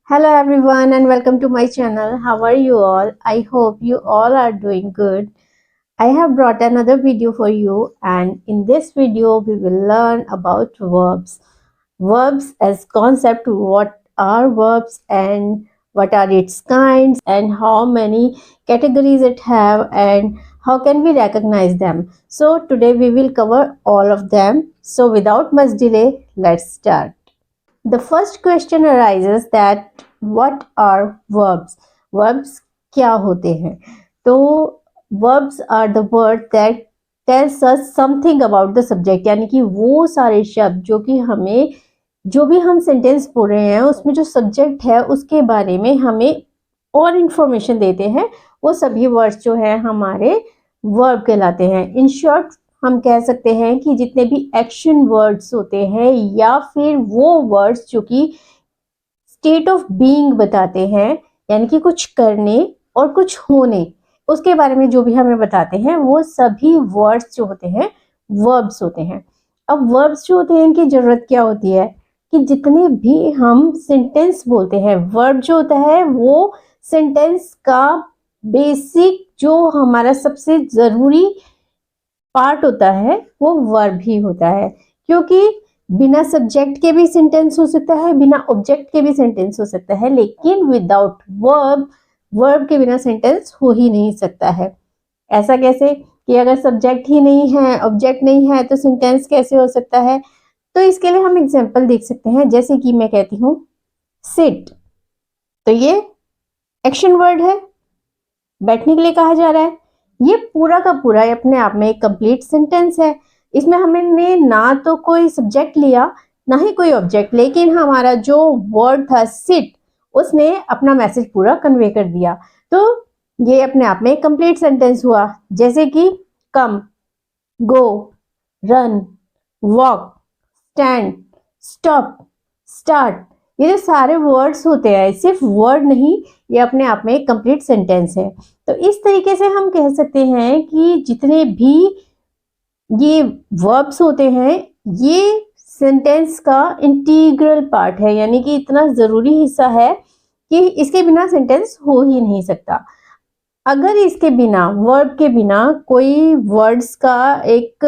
Hello everyone and welcome to my channel. How are you all? I hope you all are doing good. I have brought another video for you, and in this video we will learn about verbs. Verbs as concept, what are verbs and what are its kinds and how many categories it have and how can we recognize them. So today we will cover all of them. So without much delay, let's start. The first question arises that what are verbs? Verbs क्या होते हैं? तो verbs are the word that tells us something about the subject, यानी कि वो सारे शब्द जो कि हमें जो भी हम सेंटेंस बोल रहे हैं उसमें जो सब्जेक्ट है उसके बारे में हमें और इंफॉर्मेशन देते हैं। वो सभी वर्ड्स जो है हमारे वर्ब कहलाते हैं। इन शॉर्ट हम कह सकते हैं कि जितने भी एक्शन वर्ड्स होते हैं या फिर वो वर्ड्स जो कि स्टेट ऑफ बीइंग बताते हैं, यानी कि कुछ करने और कुछ होने, उसके बारे में जो भी हमें बताते हैं वो सभी वर्ड्स जो होते हैं वर्ब्स होते हैं। अब वर्ब्स जो होते हैं इनकी जरूरत क्या होती है कि जितने भी हम सेंटेंस बोलते हैं, वर्ब जो होता है वो सेंटेंस का बेसिक जो हमारा सबसे जरूरी पार्ट होता है वो वर्ब ही होता है, क्योंकि बिना सब्जेक्ट के भी सेंटेंस हो सकता है, बिना ऑब्जेक्ट के भी सेंटेंस हो सकता है, लेकिन विदाउट वर्ब के बिना सेंटेंस हो ही नहीं सकता है। ऐसा कैसे कि अगर सब्जेक्ट ही नहीं है, ऑब्जेक्ट नहीं है, तो सेंटेंस कैसे हो सकता है? तो इसके लिए हम एग्जांपल देख सकते हैं। जैसे कि मैं कहती हूँ सिट, तो ये एक्शन वर्ड है, बैठने के लिए कहा जा रहा है। ये पूरा का पूरा अपने आप में एक कंप्लीट सेंटेंस है। इसमें हमने ना तो कोई सब्जेक्ट लिया ना ही कोई ऑब्जेक्ट, लेकिन हमारा जो वर्ड था सिट उसने अपना मैसेज पूरा कन्वे कर दिया। तो ये अपने आप में एक कंप्लीट सेंटेंस हुआ। जैसे कि come, go, run, walk, stand, stop, start, ये जो सारे वर्ड्स होते हैं सिर्फ वर्ड नहीं, ये अपने आप में एक कंप्लीट सेंटेंस है। तो इस तरीके से हम कह सकते हैं कि जितने भी ये वर्ब्स होते हैं ये सेंटेंस का इंटीग्रल पार्ट है, यानी कि इतना जरूरी हिस्सा है कि इसके बिना सेंटेंस हो ही नहीं सकता। अगर इसके बिना, वर्ब के बिना कोई वर्ड्स का एक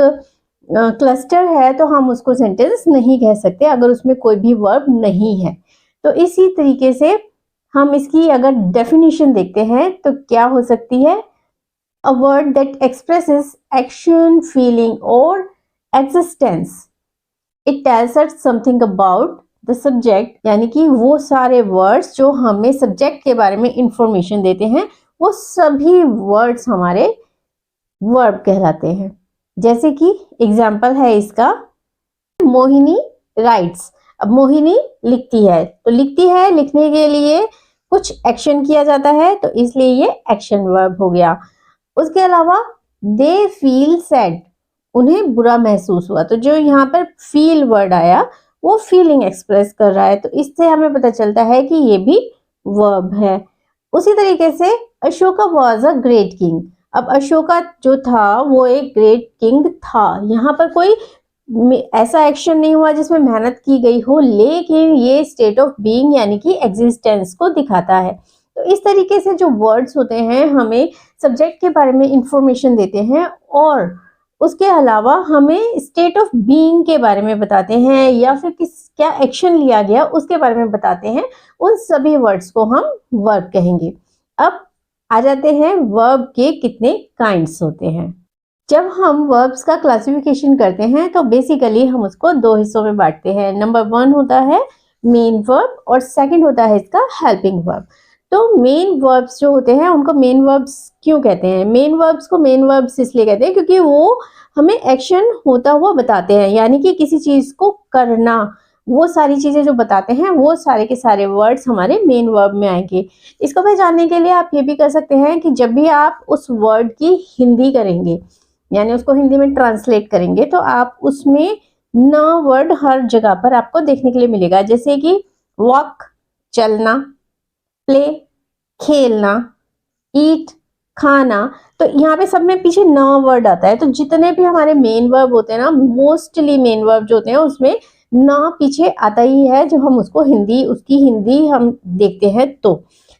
क्लस्टर है तो हम उसको सेंटेंस नहीं कह सकते, अगर उसमें कोई भी वर्ब नहीं है। तो इसी तरीके से हम इसकी अगर डेफिनेशन देखते हैं तो क्या हो सकती है? A word that expresses action, feeling or existence. It tells us something about the subject, यानी कि वो सारे वर्ड्स जो हमें सब्जेक्ट के बारे में इंफॉर्मेशन देते हैं वो सभी वर्ड्स हमारे वर्ब कहलाते हैं। जैसे कि एग्जाम्पल है इसका, मोहिनी राइट्स। अब मोहिनी लिखती है, तो लिखती है, लिखने के लिए कुछ एक्शन किया जाता है, तो इसलिए ये एक्शन वर्ब हो गया। उसके अलावा दे फील सैड, उन्हें बुरा महसूस हुआ, तो जो यहाँ पर फील वर्ड आया वो फीलिंग एक्सप्रेस कर रहा है, तो इससे हमें पता चलता है कि ये भी वर्ब है। उसी तरीके से Ashoka was a great king. अब अशोका जो था वो एक ग्रेट किंग था। यहाँ पर कोई ऐसा एक्शन नहीं हुआ जिसमें मेहनत की गई हो, लेकिन ये स्टेट ऑफ बीइंग यानी कि एग्जिस्टेंस को दिखाता है। तो इस तरीके से जो वर्ड्स होते हैं हमें सब्जेक्ट के बारे में इंफॉर्मेशन देते हैं और उसके अलावा हमें स्टेट ऑफ बीइंग के बारे में बताते हैं या फिर क्या एक्शन लिया गया उसके बारे में बताते हैं। उन सभी वर्ड्स को हम वर्ब कहेंगे। अब आ जाते हैं वर्ब के कितने काइंड्स होते हैं। जब हम वर्ब्स का क्लासिफिकेशन करते हैं तो बेसिकली हम उसको दो हिस्सों में बांटते हैं। नंबर 1 होता है मेन वर्ब और सेकंड होता है इसका हेल्पिंग वर्ब। तो मेन वर्ब्स जो होते हैं उनको मेन वर्ब्स क्यों कहते हैं? मेन वर्ब्स को मेन वर्ब्स इसलिए कहते हैं क्योंकि वो हमें एक्शन होता हुआ बताते हैं, यानी कि किसी चीज को करना, वो सारी चीजें जो बताते हैं वो सारे के सारे वर्ड्स हमारे मेन वर्ब में आएंगे। इसको पहचानने के लिए आप ये भी कर सकते हैं कि जब भी आप उस वर्ड की हिंदी करेंगे, यानी उसको हिंदी में ट्रांसलेट करेंगे, तो आप उसमें न वर्ड हर जगह पर आपको देखने के लिए मिलेगा। जैसे कि वॉक चलना, प्ले खेलना, ईट खाना, तो यहाँ पे सब में पीछे न वर्ड आता है। तो जितने भी हमारे मेन वर्ब होते हैं ना, मोस्टली मेन वर्ब जो होते हैं उसमें ना पीछे आता ही है जब हम उसको उसकी हिंदी हम देखते हैं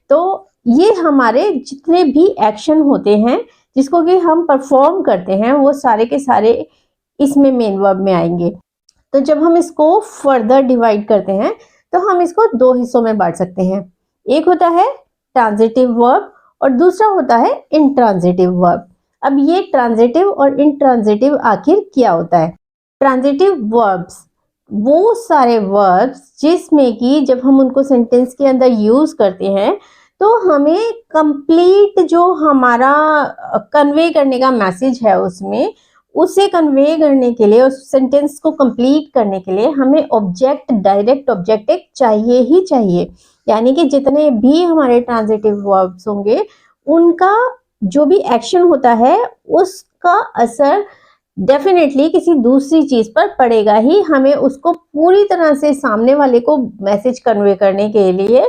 तो ये हमारे जितने भी एक्शन होते हैं जिसको कि हम परफॉर्म करते हैं वो सारे के सारे इसमें मेन वर्ब में आएंगे। तो जब हम इसको फर्दर डिवाइड करते हैं तो हम इसको दो हिस्सों में बांट सकते हैं। एक होता है ट्रांजिटिव वर्ब और दूसरा होता है इंट्रांजिटिव वर्ब। अब ये ट्रांजिटिव और इंट्रांजिटिव आखिर क्या होता है? ट्रांजिटिव वर्ब्स वो सारे वर्ब्स जिसमें कि जब हम उनको सेंटेंस के अंदर यूज करते हैं तो हमें कंप्लीट जो हमारा कन्वे करने का मैसेज है उसमें उसे कन्वे करने के लिए उस सेंटेंस को कंप्लीट करने के लिए हमें ऑब्जेक्ट डायरेक्ट ऑब्जेक्ट एक चाहिए ही चाहिए। यानी कि जितने भी हमारे ट्रांजिटिव वर्ब्स होंगे उनका जो भी एक्शन होता है उसका असर डेफिनेटली किसी दूसरी चीज पर पड़ेगा ही। हमें उसको पूरी तरह से सामने वाले को मैसेज कन्वे करने के लिए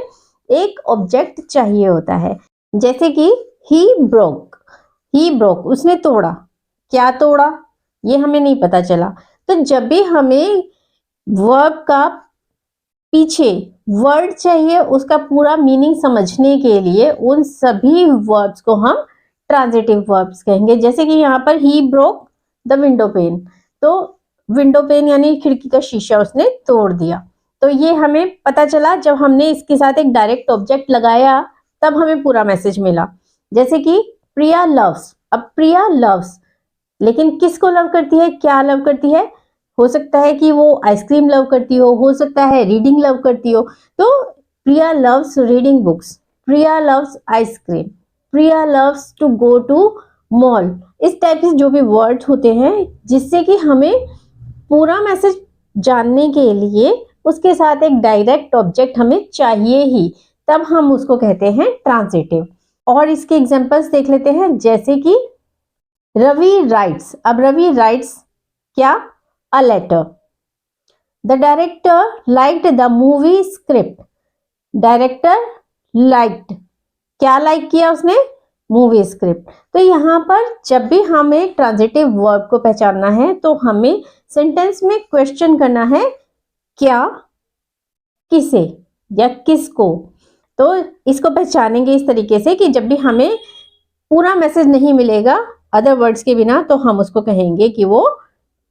एक ऑब्जेक्ट चाहिए होता है। जैसे कि ही ब्रोक उसने तोड़ा। क्या तोड़ा ये हमें नहीं पता चला। तो जब भी हमें वर्ब का पीछे वर्ड चाहिए उसका पूरा मीनिंग समझने के लिए उन सभी वर्ब्स को हम ट्रांजिटिव वर्ब्स कहेंगे। जैसे कि यहाँ पर he broke the window pane, तो विंडो पेन यानी खिड़की का शीशा उसने तोड़ दिया। तो ये हमें पता चला जब हमने इसके साथ एक डायरेक्ट ऑब्जेक्ट लगाया तब हमें पूरा मैसेज मिला। जैसे कि प्रिया लव्स, अब प्रिया लव्स लेकिन किसको लव करती है, क्या लव करती है? हो सकता है कि वो आइसक्रीम लव करती हो सकता है रीडिंग लव करती हो। तो Priya loves reading books, Priya loves ice cream, Priya loves to go to mall. इस टाइप के जो भी वर्ड्स होते हैं जिससे कि हमें पूरा मैसेज जानने के लिए उसके साथ एक डायरेक्ट ऑब्जेक्ट हमें चाहिए ही, तब हम उसको कहते हैं ट्रांजिटिव। और इसके एग्जांपल्स देख लेते हैं। जैसे कि रवि राइट्स, अब रवि राइट्स क्या? A letter. The director liked the movie script, director liked, क्या लाइक किया उसने? Movie script. तो यहाँ पर जब भी हमें ट्रांजिटिव वर्ब को पहचानना है तो हमें सेंटेंस में क्वेश्चन करना है, क्या, किसे या किसको। तो इसको पहचानेंगे इस तरीके से कि जब भी हमें पूरा मैसेज नहीं मिलेगा अदर वर्ड्स के बिना तो हम उसको कहेंगे कि वो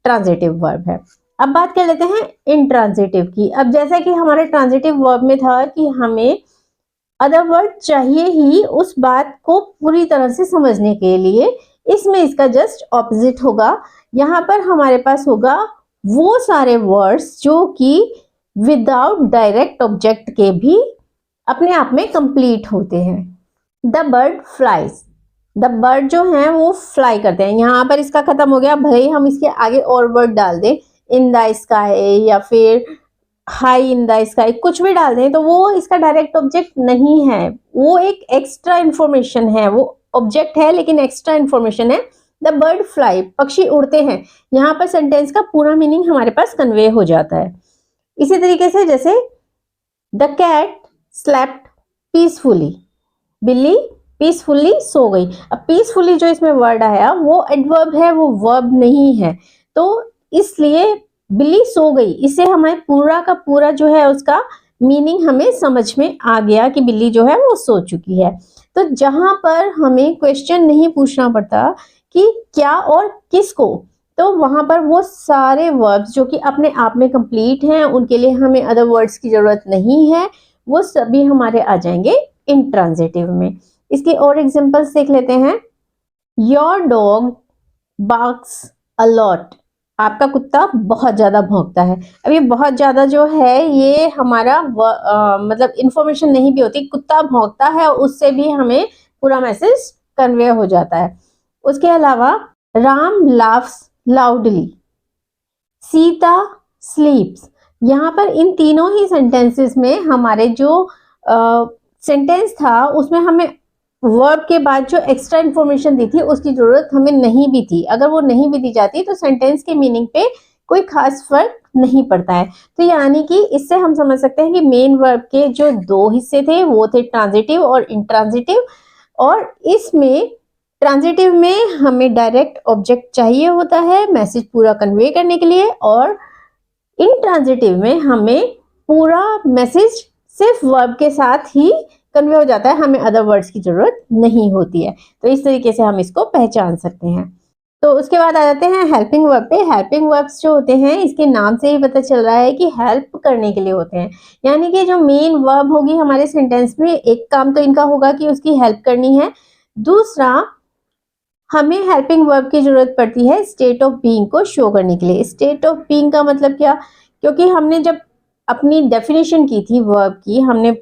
ट्रांजिटिव वर्ब है। अब बात कर लेते हैं इंट्रांजिटिव की। अब जैसा कि हमारे ट्रांजिटिव वर्ब में था कि हमें अदर वर्ड चाहिए ही उस बात को पूरी तरह से समझने के लिए, इसमें इसका जस्ट ऑपोजिट होगा। यहाँ पर हमारे पास होगा वो सारे वर्ड्स जो कि विदाउट डायरेक्ट ऑब्जेक्ट के भी अपने आप में कंप्लीट होते हैं। The bird flies, the bird जो है वो फ्लाई करते हैं। यहाँ पर इसका खत्म हो गया, भले ही हम इसके आगे और वर्ड डाल दें, इन द स्काई या फिर हाई इन द स्काई, कुछ भी डाल दें तो वो इसका डायरेक्ट ऑब्जेक्ट नहीं है, वो एक एक्स्ट्रा इंफॉर्मेशन है। वो ऑब्जेक्ट है लेकिन एक्स्ट्रा इंफॉर्मेशन है। द बर्ड फ्लाई, पक्षी उड़ते हैं। यहाँ पर सेंटेंस का पूरा मीनिंग हमारे पास कन्वे हो जाता है। इसी तरीके से जैसे द कैट स्लेप्ट पीसफुली, बिल्ली पीसफुली सो गई। अब पीसफुली जो इसमें वर्ड आया वो एडवर्ब है, वो वर्ब नहीं है। तो इसलिए बिल्ली सो गई, इससे हमें पूरा का पूरा जो है उसका मीनिंग हमें समझ में आ गया कि बिल्ली जो है वो सो चुकी है। तो जहां पर हमें क्वेश्चन नहीं पूछना पड़ता कि क्या और किसको, तो वहां पर वो सारे वर्ब्स जो कि अपने आप में कंप्लीट हैं, उनके लिए हमें अदर वर्ड्स की जरूरत नहीं है, वो सभी हमारे आ जाएंगे इंट्रांजिटिव में। इसके और एग्जांपल्स देख लेते हैं। Your dog barks a lot, आपका कुत्ता बहुत ज्यादा भौंकता है। अब ये बहुत ज्यादा जो है ये हमारा मतलब इंफॉर्मेशन नहीं भी होती, कुत्ता भौंकता है उससे भी हमें पूरा मैसेज कन्वे हो जाता है। उसके अलावा राम लाफ्स लाउडली, सीता स्लीप्स। यहाँ पर इन तीनों ही सेंटेंसेस में हमारे जो सेंटेंस था उसमें हमें वर्ब के बाद जो एक्स्ट्रा इंफॉर्मेशन दी थी उसकी जरूरत हमें नहीं भी थी। अगर वो नहीं भी दी जाती तो सेंटेंस के मीनिंग पे कोई खास फर्क नहीं पड़ता है। तो यानी कि इससे हम समझ सकते हैं कि मेन वर्ब के जो दो हिस्से थे वो थे ट्रांजिटिव और इंट्रांजिटिव। और इसमें ट्रांजिटिव में हमें डायरेक्ट ऑब्जेक्ट चाहिए होता है मैसेज पूरा कन्वे करने के लिए, और इंट्रांजिटिव में हमें पूरा मैसेज सिर्फ वर्ब के साथ ही कन्वे हो जाता है, हमें अदर वर्ड्स की जरूरत नहीं होती है। तो इस तरीके से हम इसको पहचान सकते हैं। तो उसके बाद आ जाते हैं हेल्पिंग वर्ब पे। हेल्पिंग वर्ब्स जो होते हैं, इसके नाम से ही पता चल रहा है कि हेल्प करने के लिए होते हैं। यानी कि जो मेन वर्ब होगी हमारे सेंटेंस में, एक काम तो इनका होगा कि उसकी हेल्प करनी है, दूसरा हमें हेल्पिंग वर्ब की जरूरत पड़ती है स्टेट ऑफ बीइंग को शो करने के लिए। स्टेट ऑफ बीइंग का मतलब क्या, क्योंकि हमने जब अपनी डेफिनेशन की थी वर्ब की, हमने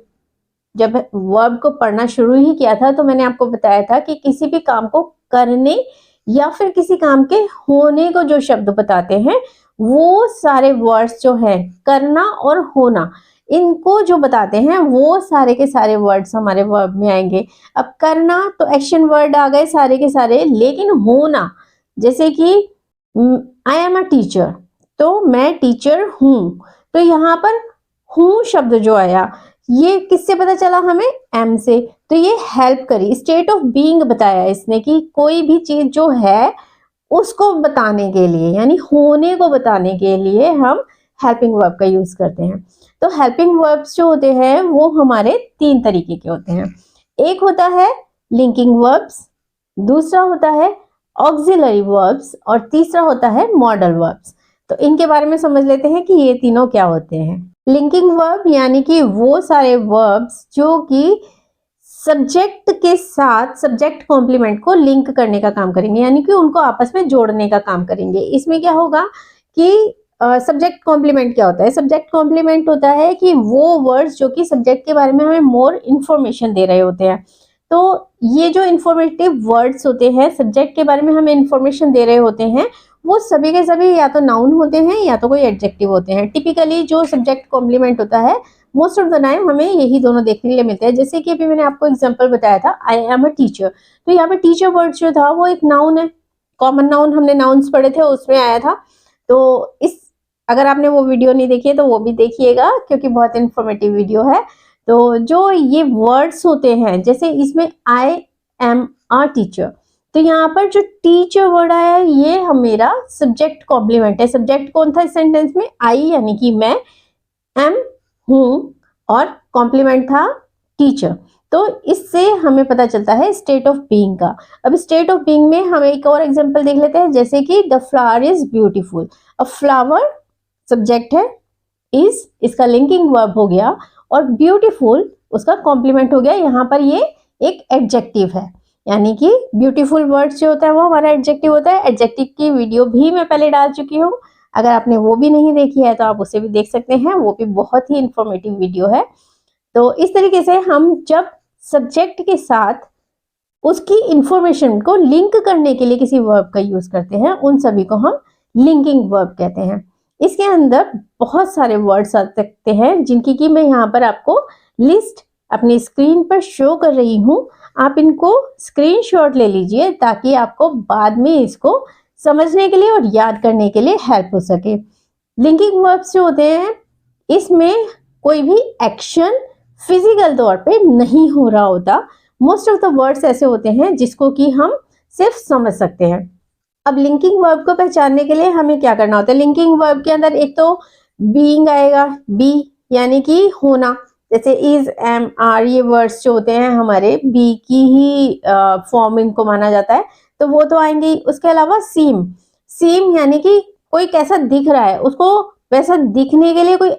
जब वर्ब को पढ़ना शुरू ही किया था तो मैंने आपको बताया था कि किसी भी काम को करने या फिर किसी काम के होने को जो शब्द बताते हैं, वो सारे वर्ड्स जो है करना और होना, इनको जो बताते हैं वो सारे के सारे वर्ड्स हमारे वर्ब में आएंगे। अब करना तो एक्शन वर्ड आ गए सारे के सारे, लेकिन होना जैसे कि आई एम अ टीचर, तो मैं टीचर हूं, तो यहाँ पर हूं शब्द जो आया ये किससे पता चला हमें, एम से, तो ये हेल्प करी। स्टेट ऑफ बीइंग बताया इसने कि कोई भी चीज जो है उसको बताने के लिए, यानी होने को बताने के लिए हम हेल्पिंग वर्ब का यूज करते हैं। तो हेल्पिंग वर्ब्स जो होते हैं वो हमारे 3 तरीके के होते हैं। एक होता है लिंकिंग वर्ब्स, दूसरा होता है ऑक्सिलरी वर्ब्स और तीसरा होता है मॉडल वर्ब्स। तो इनके बारे में समझ लेते हैं कि ये तीनों क्या होते हैं। लिंकिंग वर्ब यानी कि वो सारे वर्ब्स जो कि सब्जेक्ट के साथ सब्जेक्ट कॉम्प्लीमेंट को लिंक करने का काम करेंगे, यानी कि उनको आपस में जोड़ने का काम करेंगे। इसमें क्या होगा कि सब्जेक्ट कॉम्प्लीमेंट क्या होता है, सब्जेक्ट कॉम्प्लीमेंट होता है कि वो वर्ड्स जो कि सब्जेक्ट के बारे में हमें मोर इन्फॉर्मेशन दे रहे होते हैं। तो ये जो इंफॉर्मेटिव वर्ड्स होते हैं, सब्जेक्ट के बारे में हमें इंफॉर्मेशन दे रहे होते हैं, वो सभी के सभी या तो नाउन होते हैं या तो कोई एडजेक्टिव होते हैं। टिपिकली जो सब्जेक्ट कॉम्प्लीमेंट होता है मोस्ट ऑफ द टाइम हमें यही दोनों देखने के लिए मिलते हैं। जैसे कि अभी मैंने आपको एग्जांपल बताया था आई एम अ टीचर, तो यहाँ पे टीचर वर्ड जो था वो एक नाउन है, कॉमन नाउन, हमने नाउन्स पढ़े थे उसमें आया था। तो इस अगर आपने वो वीडियो नहीं देखी है तो वो भी देखिएगा क्योंकि बहुत इंफॉर्मेटिव वीडियो है। तो जो ये वर्ड्स होते हैं, जैसे इसमें आई एम अ टीचर, तो यहाँ पर जो टीचर वर्ड आया है ये मेरा सब्जेक्ट कॉम्प्लीमेंट है। सब्जेक्ट कौन था इस सेंटेंस में, आई यानी कि मैं, एम हूं, और कॉम्प्लीमेंट था टीचर। तो इससे हमें पता चलता है स्टेट ऑफ बीइंग का। अब स्टेट ऑफ बीइंग में हम एक और एग्जांपल देख लेते हैं, जैसे कि द फ्लावर इज ब्यूटीफुल। अब फ्लावर सब्जेक्ट है, इज इसका लिंकिंग वर्ब हो गया और ब्यूटीफुल उसका कॉम्प्लीमेंट हो गया। यहाँ पर ये एक एडजेक्टिव है, यानी कि ब्यूटीफुल वर्ड जो होता है वो हमारा एडजेक्टिव होता है। एडजेक्टिव की वीडियो भी मैं पहले डाल चुकी हूँ, अगर आपने वो भी नहीं देखी है तो आप उसे भी देख सकते हैं, वो भी बहुत ही इंफॉर्मेटिव वीडियो है। तो इस तरीके से हम जब सब्जेक्ट के साथ उसकी इंफॉर्मेशन को लिंक करने के लिए किसी वर्ब का यूज करते हैं, उन सभी को हम लिंकिंग वर्ब कहते हैं। इसके अंदर बहुत सारे वर्ड्स आ सकते हैं जिनकी कि मैं यहाँ पर आपको लिस्ट अपनी स्क्रीन पर शो कर रही हूँ। आप इनको स्क्रीनशॉट ले लीजिए ताकि आपको बाद में इसको समझने के लिए और याद करने के लिए हेल्प हो सके। लिंकिंग वर्ब्स जो होते हैं इसमें कोई भी एक्शन फिजिकल तौर पे नहीं हो रहा होता। मोस्ट ऑफ द वर्ड्स ऐसे होते हैं जिसको कि हम सिर्फ समझ सकते हैं। अब लिंकिंग वर्ब को पहचानने के लिए हमें क्या करना होता है, लिंकिंग वर्ब के अंदर एक तो बीइंग आएगा, बी यानी कि होना, जैसे इज, एम, आर, ये वर्ड्स जो होते हैं हमारे बी की ही फॉर्म इनको माना जाता है, तो वो तो आएंगे। उसके अलावा सीम, सीम यानी कि कोई कैसा दिख रहा है, उसको वैसा दिखने के लिए कोई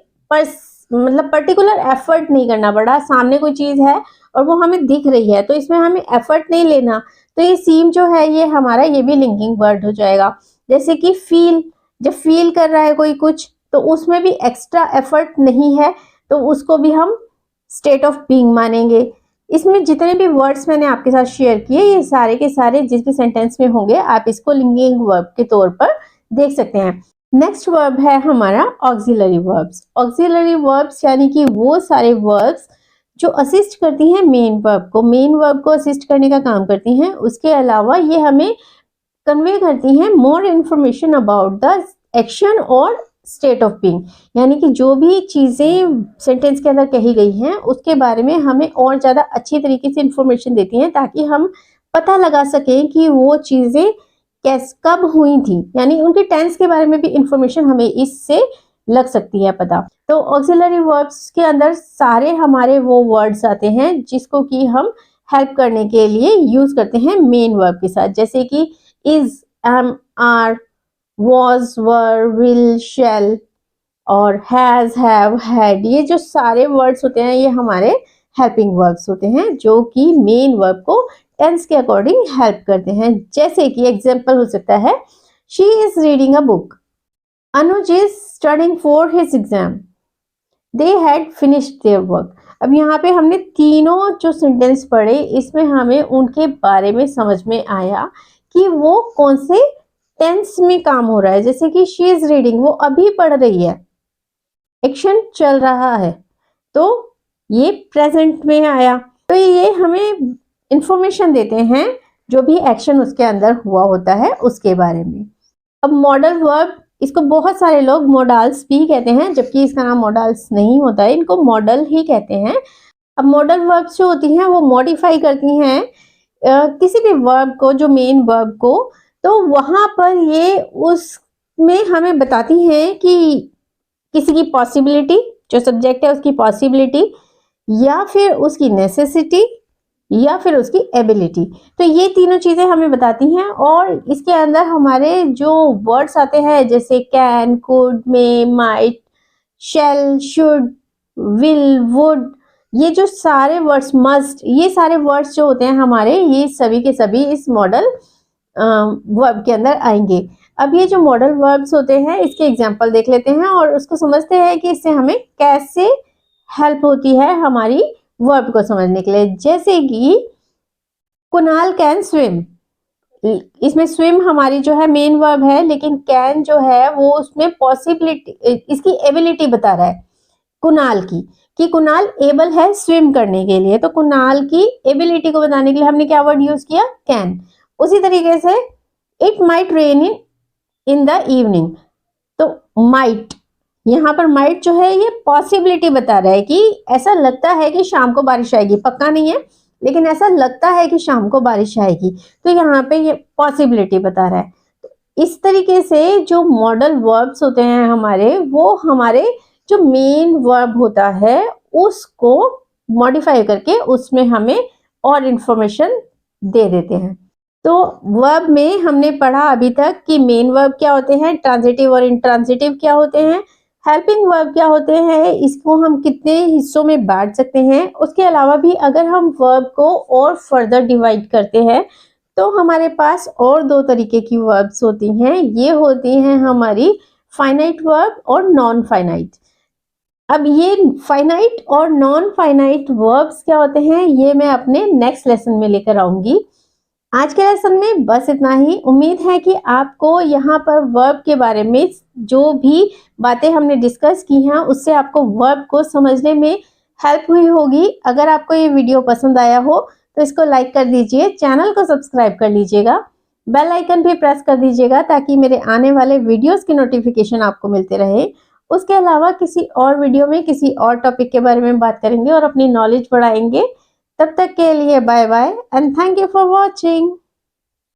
मतलब पर्टिकुलर एफर्ट नहीं करना पड़ा। सामने कोई चीज है और वो हमें दिख रही है तो इसमें हमें एफर्ट नहीं लेना, तो ये सीम जो है ये हमारा ये भी लिंकिंग वर्ड हो जाएगा। जैसे कि फील, जब फील कर रहा है कोई कुछ तो उसमें भी एक्स्ट्रा एफर्ट नहीं है, तो उसको भी हम स्टेट ऑफ बीइंग मानेंगे। इसमें जितने भी वर्ड्स मैंने आपके साथ शेयर किए ये सारे के सारे जिस भी सेंटेंस में होंगे आप इसको लिंकिंग वर्ब के तौर पर देख सकते हैं। नेक्स्ट वर्ब है हमारा ऑक्सिलरी वर्ब्स। ऑक्सिलरी वर्ब्स यानी कि वो सारे वर्ब्स जो असिस्ट करती हैं मेन वर्ब को, मेन वर्ब को असिस्ट करने का काम करती हैं। उसके अलावा ये हमें कन्वे करती हैं more information about the action और स्टेट ऑफ बीइंग, यानी कि जो भी चीजें सेंटेंस के अंदर कही गई हैं उसके बारे में हमें और ज्यादा अच्छी तरीके से इंफॉर्मेशन देती हैं ताकि हम पता लगा सकें कि वो चीजें कब हुई थी, यानी उनके टेंस के बारे में भी इंफॉर्मेशन हमें इससे लग सकती है पता। तो ऑक्सिलरी वर्ब्स के अंदर सारे हमारे वो वर्ड्स आते हैं जिसको कि हम हेल्प करने के लिए यूज करते हैं मेन वर्ब के साथ, जैसे कि is, am, are, was, were, will, shall और हैज, हैव, हैड, ये जो सारे वर्ड्स होते हैं ये हमारे हेल्पिंग वर्ब्स होते हैं जो कि मेन वर्ब को टेंस के अकॉर्डिंग हेल्प करते हैं। जैसे कि एग्जांपल हो सकता है she is reading a book, Anuj is studying for his exam, they had finished their work. अब यहाँ पे हमने तीनों जो सेंटेंस पढ़े इसमें हमें उनके बारे में समझ में आया कि वो कौन से टेंस में काम हो रहा है। जैसे कि शी इज रीडिंग, वो अभी पढ़ रही है, एक्शन चल रहा है, तो ये प्रेजेंट में आया। तो ये हमें इंफॉर्मेशन देते हैं जो भी एक्शन उसके अंदर हुआ होता है उसके बारे में। अब मॉडल वर्ब, इसको बहुत सारे लोग मॉडल्स भी कहते हैं, जबकि इसका नाम मॉडल्स नहीं होता है, इनको मॉडल ही कहते हैं। अब मॉडल वर्ब्स जो होती हैं वो मॉडिफाई करती हैं किसी भी वर्ब को, जो मेन वर्ब को, तो वहां पर ये उसमें हमें बताती हैं कि किसी की पॉसिबिलिटी, जो सब्जेक्ट है उसकी पॉसिबिलिटी, या फिर उसकी नेसेसिटी, या फिर उसकी एबिलिटी। तो ये तीनों चीजें हमें बताती हैं। और इसके अंदर हमारे जो वर्ड्स आते हैं जैसे can, could, may, might, shall, should, will, would, ये जो सारे वर्ड्स, मस्ट, ये सारे वर्ड्स जो होते हैं हमारे, ये सभी के सभी इस मॉडल वर्ब के अंदर आएंगे। अब ये जो मॉडल वर्ब्स होते हैं इसके एग्जांपल देख लेते हैं और उसको समझते हैं कि इससे हमें कैसे हेल्प होती है हमारी वर्ब को समझने के लिए। जैसे कि कुणाल कैन स्विम, इसमें स्विम हमारी जो है मेन वर्ब है, लेकिन कैन जो है वो उसमें पॉसिबिलिटी, इसकी एबिलिटी बता रहा है कुणाल की, कि कुणाल एबल है स्विम करने के लिए। तो कुणाल की एबिलिटी को बताने के लिए हमने क्या वर्ड यूज किया, कैन। उसी तरीके से it might rain in the evening, तो माइट, यहाँ पर माइट जो है ये पॉसिबिलिटी बता रहा है कि ऐसा लगता है कि शाम को बारिश आएगी, पक्का नहीं है लेकिन ऐसा लगता है कि शाम को बारिश आएगी, तो यहाँ पे ये पॉसिबिलिटी बता रहा है। तो इस तरीके से जो मॉडल वर्ब्स होते हैं हमारे, वो हमारे जो मेन वर्ब होता है उसको मॉडिफाई करके उसमें हमें और इंफॉर्मेशन दे देते हैं। तो वर्ब में हमने पढ़ा अभी तक कि मेन वर्ब क्या होते हैं, ट्रांजिटिव और इंट्रांजिटिव क्या होते हैं, हेल्पिंग वर्ब क्या होते हैं, इसको हम कितने हिस्सों में बांट सकते हैं। उसके अलावा भी अगर हम वर्ब को और फर्दर डिवाइड करते हैं तो हमारे पास और दो तरीके की वर्ब्स होती हैं। ये होती हैं हमारी फाइनाइट वर्ब और नॉन फाइनाइट। अब ये फाइनाइट और नॉन फाइनाइट वर्ब्स क्या होते हैं ये मैं अपने नेक्स्ट लेसन में लेकर आऊंगी। आज के लेसन में बस इतना ही। उम्मीद है कि आपको यहाँ पर वर्ब के बारे में जो भी बातें हमने डिस्कस की हैं उससे आपको वर्ब को समझने में हेल्प हुई होगी। अगर आपको ये वीडियो पसंद आया हो तो इसको लाइक कर दीजिए, चैनल को सब्सक्राइब कर लीजिएगा, बेल आइकन भी प्रेस कर दीजिएगा ताकि मेरे आने वाले वीडियोस की नोटिफिकेशन आपको मिलते रहे। उसके अलावा किसी और वीडियो में किसी और टॉपिक के बारे में बात करेंगे और अपनी नॉलेज बढ़ाएंगे। तब तक के लिए bye bye and thank you for watching.